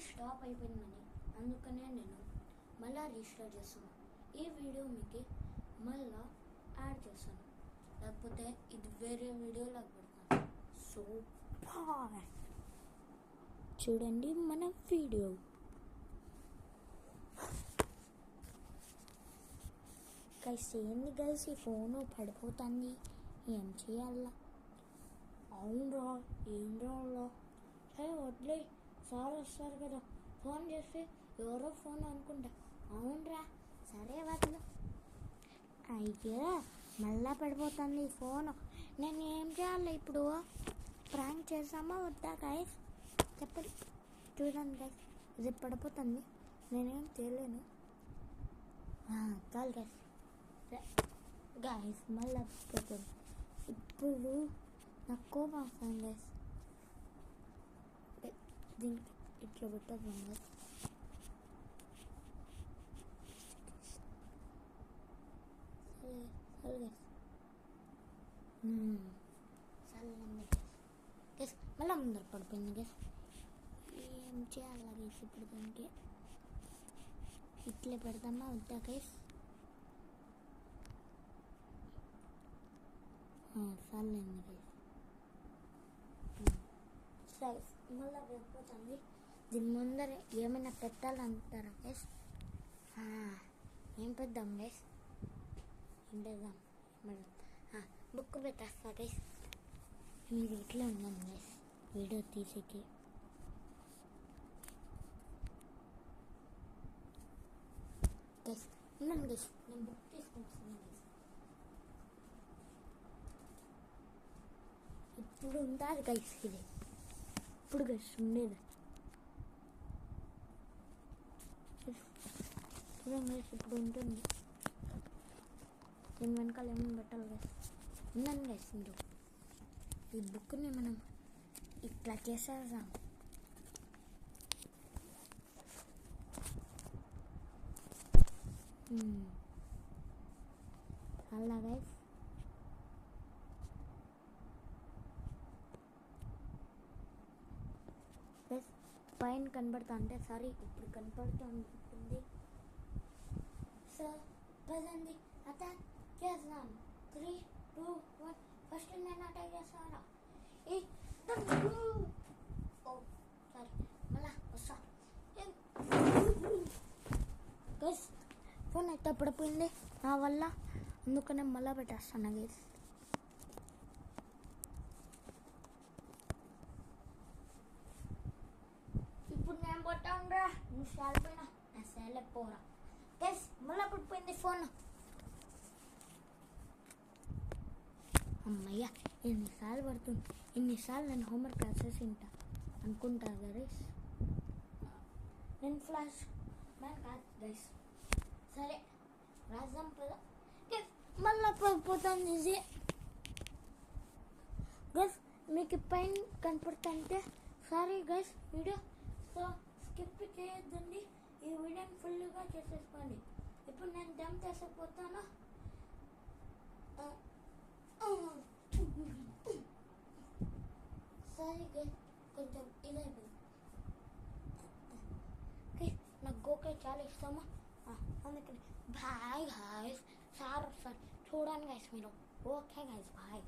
Stop అయిపోయిందని అందుకనే నేను మళ్ళీ రీస్టార్ట్ చేస్తాను. ఈ వీడియో మీకు మళ్ళీ యాడ్ చేస్తాను, లేకపోతే ఇది వేరే వీడియోలోకి పెడతాను. సో చూడండి మన వీడియో. ఏంది గైస్ ఈ ఫోను పడిపోతుంది, ఏం చేయాలా? అవునరా, ఏం రావాలా? సరే వదిలే, సార్ వస్తారు కదా, ఫోన్ చేస్తే ఎవరో ఫోన్ అనుకుంటా. అవునరా, సరే వదిలే. అయ్యో మళ్ళా పడిపోతుంది ఈ ఫోను, నేను ఏం చేయాలి ఇప్పుడు? ప్రాంక్ చేసామా వద్దా గైస్ చెప్పండి. చూడండి గైస్, ఇది పడిపోతుంది, నేనేం చేయలేను. చాలు గైస్, గైస్ మళ్ళీ పడిపోతుంది. ఇప్పుడు నాకు కోపం వస్తుంది గైస్, దీనికి ఇట్లా పెట్టదు గైస్. సరే గైస్, గైస్ మళ్ళీ ముందర పడిపోయింది గైస్. ఏం చేయాలి గైస్ ఇప్పుడు? దానికి ఇట్లే పెడతామా వద్దా గైస్? సర్లేండి గైస్. సరే మళ్ళీ వెళ్ళిపోతుంది. దీని ముందర ఏమైనా పెట్టాలంటారా గైస్? ఏం పెద్దాం గైస్? ఏం పెద్దాం? బుక్ పెట్టేస్తా గైస్. మీరు ఇట్లా ఉన్నాను గైస్ వీడియో తీసేకి. గైస్ ఉన్నాను గైస్, నేను బుక్ తీసుకుంటున్నాను గైస్. ఇప్పుడు ఉంటుంది గైస్, ఇది ఇప్పుడు గైస్ ఉండేది. చూడండి గైస్, ఇప్పుడు ఉంటుంది. దీని వెనకాల ఏమైనా పెట్టాలి గైస్. ఉన్నాను గైస్, మీరు ఈ బుక్ని మనం ఇట్లా చేసేద్దాం. అలా గైస్ గైస్ పైన కనబడతా అంటే సారీ, ఇప్పుడు కనపడుతూ ఉంటుంది. సో పదండి అటాక్ చేద్దాం. 3, 2, 1 ఫస్ట్ నేను అటాక్ చేస్తాను. సారీ మళ్ళా వస్తా గైస్. ఫోన్ అయితే పడిపోయింది నా వల్ల, అందుకనే మళ్ళా పెట్టేస్తాను గైస్. ఇప్పుడు నేను పట్టానురా, నువ్వు సాలిపోయినా నా సేలేకపోరా గైస్. మళ్ళా పడిపోయింది ఫోన్. అమ్మయ్య, ఎన్నిసార్లు పడుతుంది, ఎన్నిసార్లు నేను హోంవర్క్ రాసేసి ఉంటా అనుకుంటా గైస్. నేను ఫ్లాష్ మ్యాన్ కాదు గైస్. సరే రాజాం పద గైస్. మళ్ళీ పడిపోతుంది ఇది గైస్. మీకు పైన కనపడుతుంటే సారీ గైస్ వీడియో. సో స్కిప్ చేయొద్దండి, ఈ వీడియోని ఫుల్గా చేసేసుకోండి. ఇప్పుడు నేను దమ్ చేసేపోతాను. సారీ గైస్, కొంచెం ఇదైపోయింది. నాకు గోకాయ చాలా ఇష్టమా, అందుకని బాయ్ గైస్. సార్ చూడండి గైస్ మీరు. Okay guys bye.